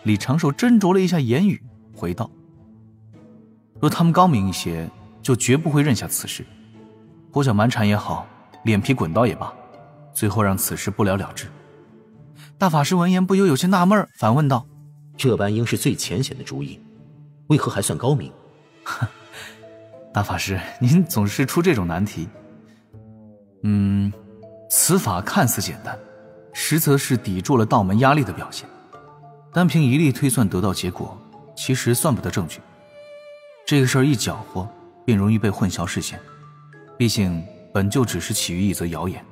李长寿斟酌了一下言语，回道：若他们高明一些，就绝不会认下此事。胡搅蛮缠也好，脸皮滚刀也罢，最后让此事不了了之。大法师闻言不由有些纳闷，反问道：这般应是最浅显的主意，为何还算高明？大法师，您总是出这种难题。此法看似简单，实则是抵住了道门压力的表现。单凭一力推算得到结果，其实算不得证据。这个事儿一搅和，便容易被混淆视线。毕竟本就只是起于一则谣言，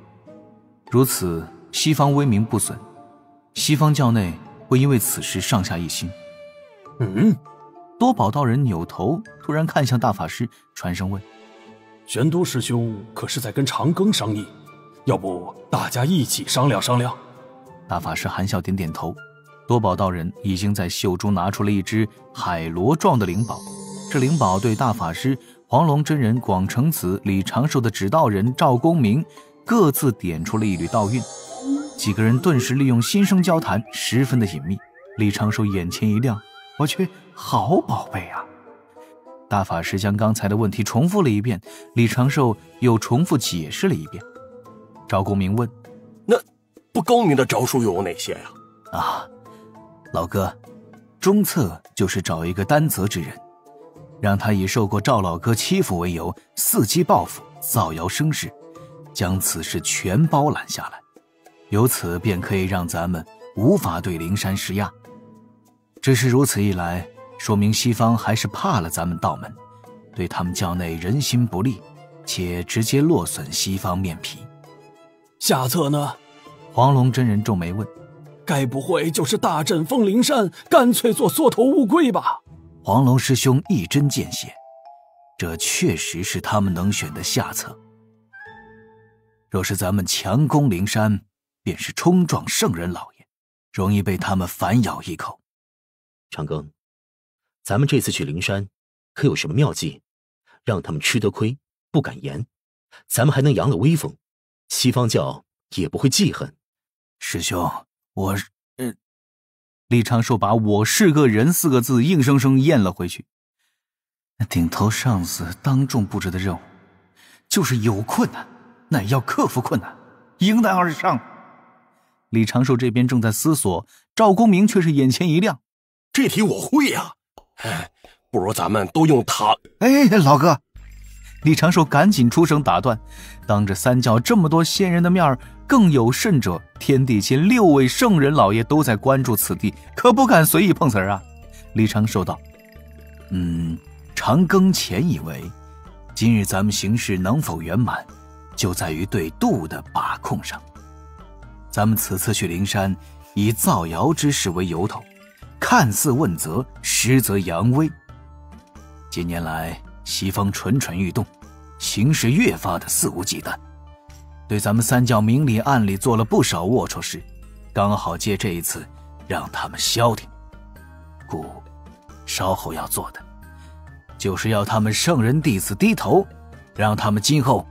如此西方威名不损，西方教内会因为此事上下一心。多宝道人扭头突然看向大法师，传声问：玄都师兄可是在跟长庚商议？要不大家一起商量商量？大法师含笑点点头。多宝道人已经在袖中拿出了一只海螺状的灵宝，这灵宝对大法师、黄龙真人、广成子、李长寿的指导人赵公明各自点出了一缕道韵。几个人顿时利用心声交谈，十分的隐秘。李长寿眼前一亮，我去，好宝贝啊！大法师将刚才的问题重复了一遍，李长寿又重复解释了一遍。赵公明问：那不高明的招数又有哪些呀？老哥，中策就是找一个担责之人，让他以受过赵老哥欺负为由，伺机报复，造谣生事，将此事全包揽下来，由此便可以让咱们无法对灵山施压。只是如此一来，说明西方还是怕了咱们道门，对他们教内人心不利，且直接落损西方面皮。下策呢？黄龙真人皱眉问：该不会就是大阵封灵山，干脆做缩头乌龟吧？黄龙师兄一针见血，这确实是他们能选的下策。若是咱们强攻灵山，便是冲撞圣人老爷，容易被他们反咬一口。长庚，咱们这次去灵山，可有什么妙计，让他们吃得亏，不敢言？咱们还能扬了威风，西方教也不会记恨。师兄，李长寿把我是个人4个字硬生生咽了回去。顶头上司当众布置的任务，就是有困难，那也要克服困难，迎难而上。李长寿这边正在思索，赵公明却是眼前一亮：这题我会呀！不如咱们都用它。老哥！李长寿赶紧出声打断，当着三教这么多仙人的面，更有甚者，天地间6位圣人老爷都在关注此地，可不敢随意碰瓷儿啊。李长寿道：长庚前以为，今日咱们行事能否圆满，就在于对度的把控上。咱们此次去灵山，以造谣之事为由头，看似问责，实则扬威。近年来西方蠢蠢欲动，行事越发的肆无忌惮，对咱们三教明里暗里做了不少龌龊事，刚好借这一次让他们消停。故稍后要做的，就是要他们圣人弟子低头，让他们今后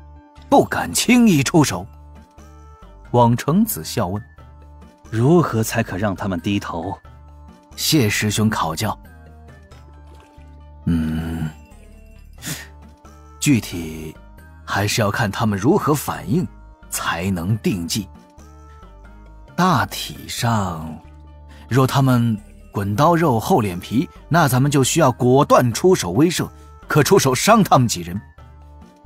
不敢轻易出手。广成子笑问：如何才可让他们低头？谢师兄考教。具体还是要看他们如何反应，才能定计。大体上，若他们滚刀肉厚脸皮，那咱们就需要果断出手威慑，可出手伤他们几人。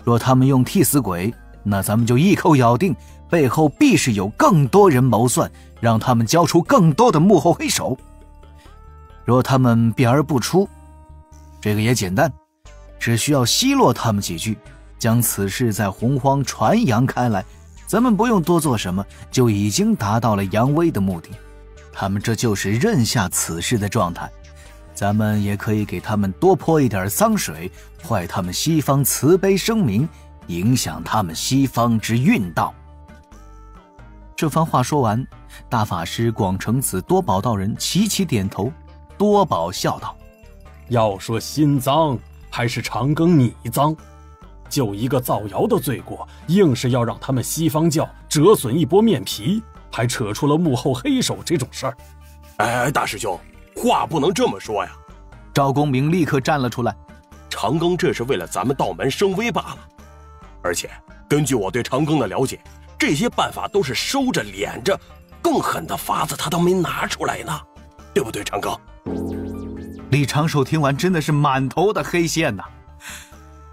若他们用替死鬼，那咱们就一口咬定背后必是有更多人谋算，让他们交出更多的幕后黑手。若他们避而不出，这个也简单，只需要奚落他们几句，将此事在洪荒传扬开来，咱们不用多做什么，就已经达到了扬威的目的。他们这就是认下此事的状态，咱们也可以给他们多泼一点脏水，坏他们西方慈悲声明，影响他们西方之运道。这番话说完，大法师、广成子、多宝道人齐齐点头。多宝笑道：要说心脏，还是长庚你脏，就一个造谣的罪过，硬是要让他们西方教折损一波面皮，还扯出了幕后黑手这种事儿。大师兄，话不能这么说呀。赵公明立刻站了出来，长庚这是为了咱们道门声威罢了。而且根据我对长庚的了解，这些办法都是收着敛着，更狠的法子他都没拿出来呢，对不对，长庚？李长寿听完真的是满头的黑线呐！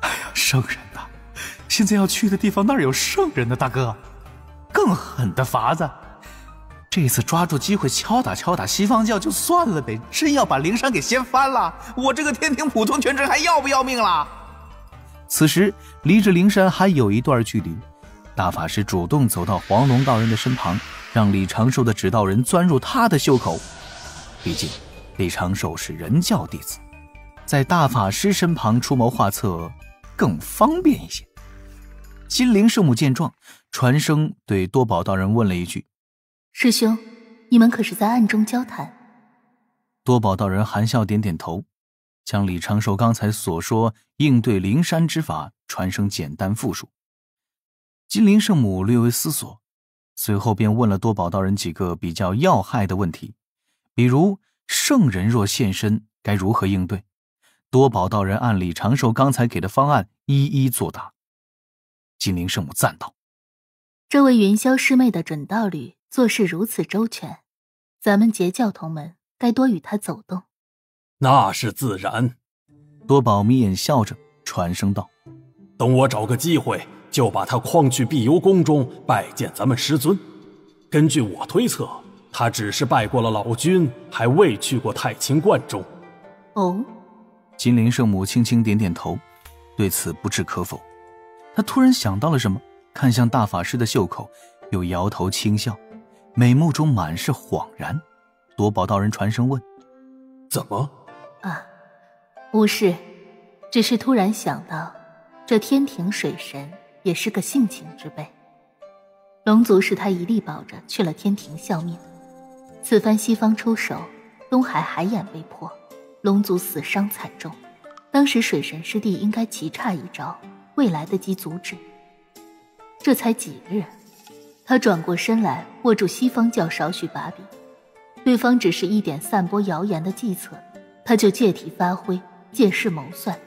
哎呀，圣人呐，现在要去的地方哪有圣人呢？大哥，更狠的法子，这次抓住机会敲打西方教就算了呗，真要把灵山给掀翻了，我这个天庭普通权臣还要不要命了？此时离着灵山还有一段距离，大法师主动走到黄龙道人的身旁，让李长寿的指导人钻入他的袖口。毕竟李长寿是人教弟子，在大法师身旁出谋划策更方便一些。金陵圣母见状，传声对多宝道人问了一句：师兄，你们可是在暗中交谈？多宝道人含笑点点头，将李长寿刚才所说应对灵山之法传声简单复述。金陵圣母略微思索，随后便问了多宝道人几个比较要害的问题，比如圣人若现身该如何应对。多宝道人按李长寿刚才给的方案一一作答。金陵圣母赞道：这位云霄师妹的准道侣做事如此周全，咱们截教同门该多与他走动。那是自然。多宝眯眼笑着传声道：等我找个机会就把他诓去碧游宫中拜见咱们师尊。根据我推测，他只是拜过了老君，还未去过太清观中。哦，金陵圣母轻轻点点头，对此不置可否。他突然想到了什么，看向大法师的袖口，又摇头轻笑，美目中满是恍然。多宝道人传声问：怎么？啊，无事，只是突然想到，这天庭水神也是个性情之辈。龙族是他一力保着去了天庭效命，此番西方出手，东海海眼被破，龙族死伤惨重，当时水神师弟应该急差一招，未来得及阻止。这才几日，他转过身来握住西方教少许把柄，对方只是一点散播谣言的计策，他就借题发挥，借势谋算，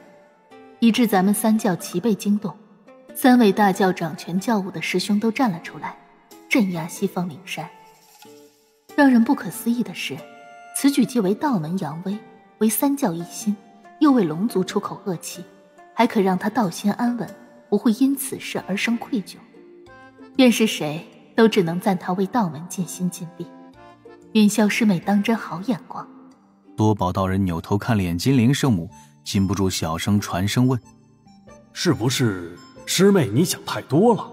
以致咱们三教齐被惊动，3位大教掌权教务的师兄都站了出来，镇压西方灵山。让人不可思议的是，此举既为道门扬威，为三教一心，又为龙族出口恶气，还可让他道心安稳，不会因此事而生愧疚。便是谁都只能赞他为道门尽心尽力。云霄师妹当真好眼光。多宝道人扭头看了眼金陵圣母，禁不住小声传声问：是不是师妹你想太多了？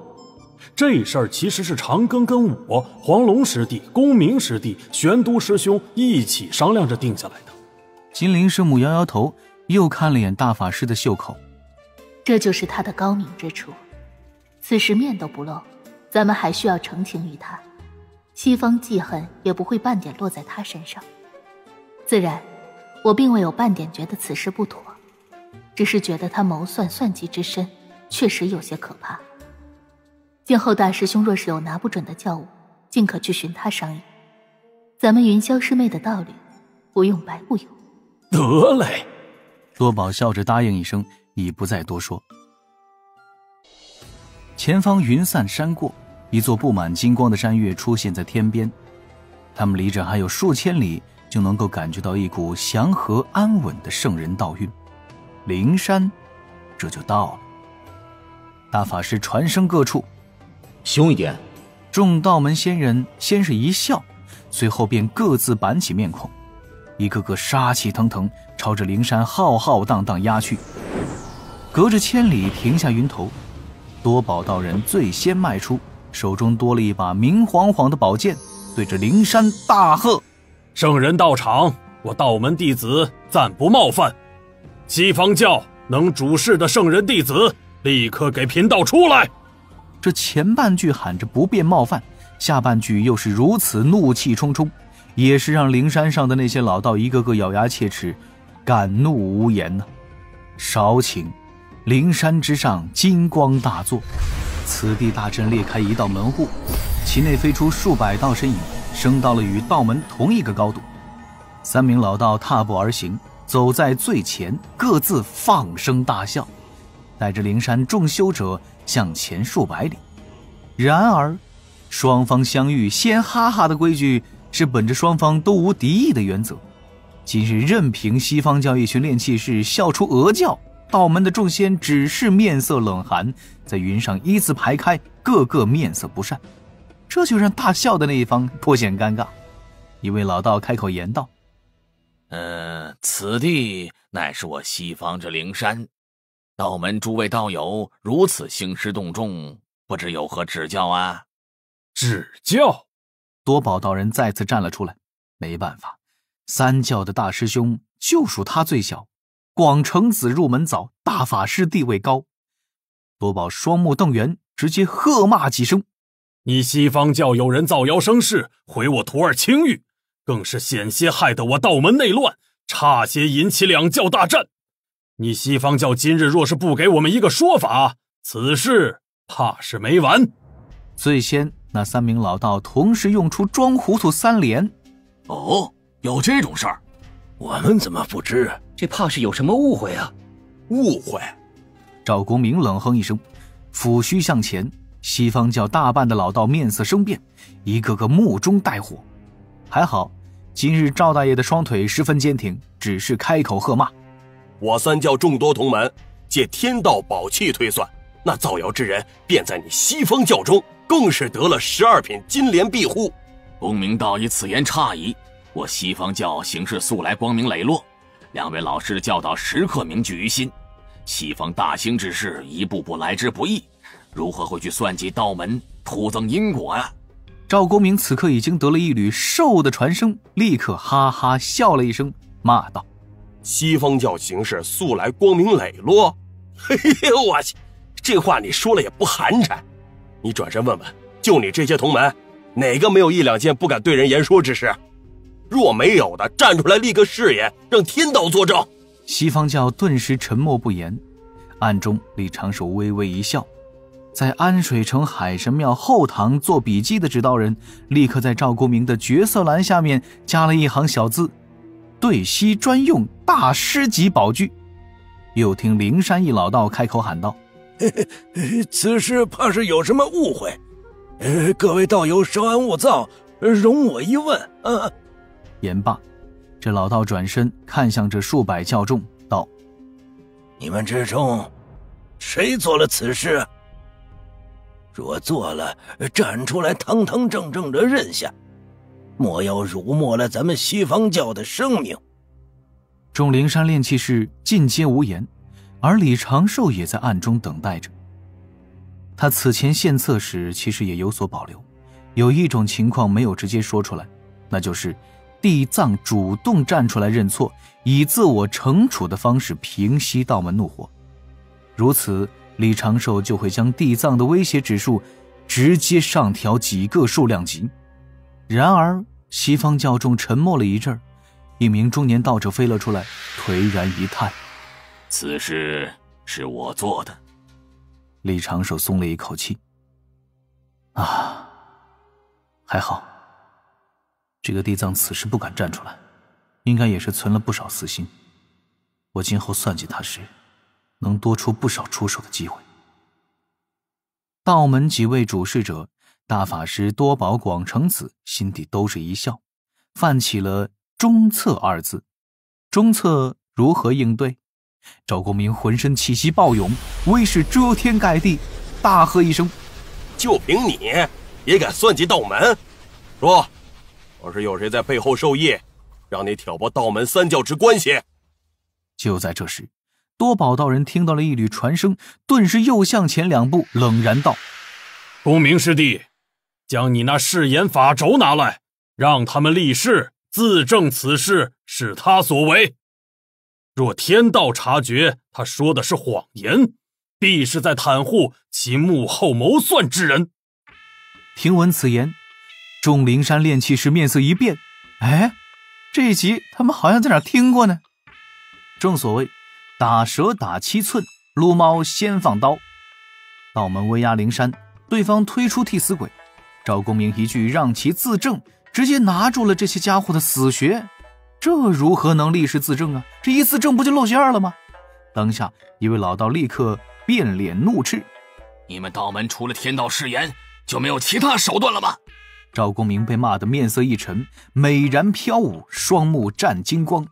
这事儿其实是长庚跟我、黄龙师弟、公明师弟、玄都师兄一起商量着定下来的。金陵圣母摇摇头，又看了眼大法师的袖口。这就是他的高明之处，此时面都不露，咱们还需要澄清于他，西方记恨也不会半点落在他身上。自然我并未有半点觉得此事不妥，只是觉得他谋算算计之深确实有些可怕。今后大师兄若是有拿不准的教务，尽可去寻他商议，咱们云霄师妹的道理不用白不用。得嘞。多宝笑着答应一声，已不再多说。前方云散山过，一座布满金光的山岳出现在天边，他们离着还有数千里，就能够感觉到一股祥和安稳的圣人道韵。灵山这就到了。大法师传声各处：凶一点。众道门仙人先是一笑，随后便各自板起面孔，一个个杀气腾腾，朝着灵山浩浩荡荡压去。隔着千里停下云头，多宝道人最先迈出，手中多了一把明晃晃的宝剑，对着灵山大喝：圣人到场，我道门弟子暂不冒犯，西方教能主事的圣人弟子立刻给贫道出来。这前半句喊着不便冒犯，下半句又是如此怒气冲冲，也是让灵山上的那些老道一个个咬牙切齿，敢怒无言呢。少顷，灵山之上金光大作，此地大阵裂开一道门户，其内飞出数百道身影，升到了与道门同一个高度。3名老道踏步而行，走在最前，各自放声大笑，带着灵山众修者向前数百里。然而双方相遇先哈哈的规矩是本着双方都无敌意的原则，今日任凭西方教一群炼气士笑出鹅叫，道门的众仙只是面色冷寒，在云上一字排开，个个面色不善，这就让大笑的那一方颇显尴尬。一位老道开口言道：此地乃是我西方之灵山，道门诸位道友如此兴师动众，不知有何指教啊？指教？多宝道人再次站了出来。没办法，三教的大师兄就属他最小，广成子入门早，大法师地位高。多宝双目瞪圆，直接喝骂几声：你西方教有人造谣生事，毁我徒儿清誉，更是险些害得我道门内乱，差些引起两教大战。你西方教今日若是不给我们一个说法，此事怕是没完。最先那3名老道同时用出装糊涂3连。哦，有这种事儿？我们怎么不知？这怕是有什么误会啊！误会？赵公明冷哼一声，抚须向前。西方教大半的老道面色生变，一个个目中带火。还好今日赵大爷的双腿十分坚挺，只是开口喝骂：我三教众多同门，借天道宝器推算，那造谣之人便在你西方教中，更是得了12品金莲庇护。公明道以此言诧异，我西方教行事素来光明磊落，2位老师的教导时刻铭记于心，西方大兴之事一步步来之不易，如何会去算计道门，徒增因果啊？赵公明此刻已经得了一缕兽的传声，立刻哈哈笑了一声，骂道：西方教行事素来光明磊落？嘿嘿，我去，这话你说了也不寒碜。你转身问问，就你这些同门，哪个没有1、2件不敢对人言说之事？若没有的，站出来立个誓言，让天道作证。西方教顿时沉默不言，暗中李长寿微微一笑。在安水城海神庙后堂做笔记的指导人立刻在赵公明的角色栏下面加了一行小字：对西专用大师级宝具。又听灵山一老道开口喊道：此事怕是有什么误会，各位道友稍安勿躁，容我一问。言罢，这老道转身看向这数百教众道：你们之中谁做了此事？若做了，站出来堂堂正正的认下，莫要辱没了咱们西方教的生命。众灵山炼气士尽皆无言，而李长寿也在暗中等待着。他此前献策时其实也有所保留，有一种情况没有直接说出来，那就是地藏主动站出来认错，以自我惩处的方式平息道门怒火。如此，李长寿就会将地藏的威胁指数直接上调几个数量级。然而西方教众沉默了一阵，一名中年道者飞了出来，颓然一叹：此事是我做的。李长寿松了一口气，还好这个地藏此时不敢站出来，应该也是存了不少私心，我今后算计他时能多出不少出手的机会。道门几位主事者，大法师多宝、广成子心底都是一笑，泛起了中策2字。中策如何应对？赵公明浑身气息暴涌，威势遮天盖地，大喝一声：就凭你也敢算计道门？说，要是有谁在背后授意，让你挑拨道门3教之关系。就在这时，多宝道人听到了一缕传声，顿时又向前2步，冷然道：公明师弟，将你那誓言法轴拿来，让他们立誓自证此事是他所为。若天道察觉他说的是谎言，必是在袒护其幕后谋算之人。听闻此言，众灵山炼气士面色一变，这一集他们好像在哪儿听过呢。正所谓打蛇打7寸，撸猫先放刀。道门威压灵山，对方推出替死鬼，赵公明一句让其自证，直接拿住了这些家伙的死穴。这如何能立誓自证啊？这一自证不就露馅了吗？当下一位老道立刻变脸怒斥：你们道门除了天道誓言就没有其他手段了吗？赵公明被骂得面色一沉，美髯飘舞，双目战金光，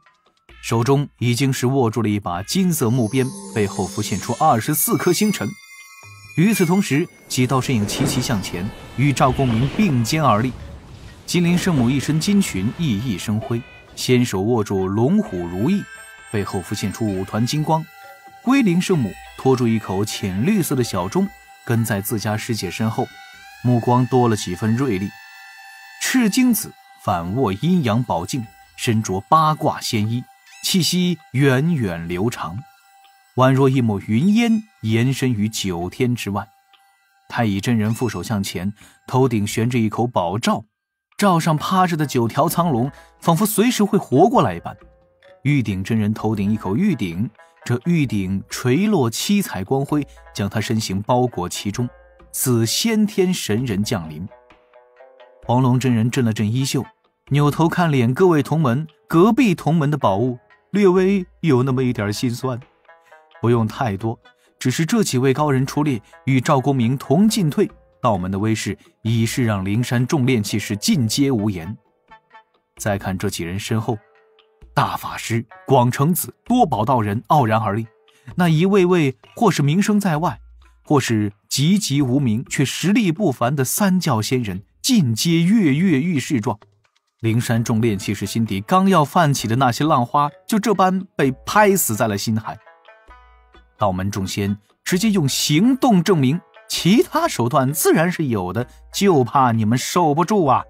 手中已经是握住了一把金色木鞭，背后浮现出24颗星辰。与此同时，几道身影齐齐向前，与赵公明并肩而立。金灵圣母一身金裙，熠熠生辉，先手握住龙虎如意，背后浮现出5团金光。龟灵圣母拖住一口浅绿色的小钟，跟在自家师姐身后，目光多了几分锐利。赤精子反握阴阳宝镜，身着八卦仙衣，气息源远流长，宛若一抹云烟延伸于9天之外。太乙真人负手向前，头顶悬着一口宝罩，罩上趴着的9条苍龙仿佛随时会活过来一般。玉鼎真人头顶一口玉鼎，这玉鼎垂落七彩光辉，将他身形包裹其中，似先天神人降临。黄龙真人震了震衣袖，扭头看脸各位同门，隔壁同门的宝物，略微有那么一点心酸。不用太多，只是这几位高人出列，与赵公明同进退，道门的威势已是让灵山众炼气士尽皆无言。再看这几人身后，大法师、广成子、多宝道人傲然而立，那一位位或是名声在外，或是籍籍无名却实力不凡的三教仙人，尽皆跃跃欲试状。灵山众炼气士心底刚要泛起的那些浪花，就这般被拍死在了心海。道门众仙直接用行动证明，其他手段自然是有的，就怕你们受不住啊！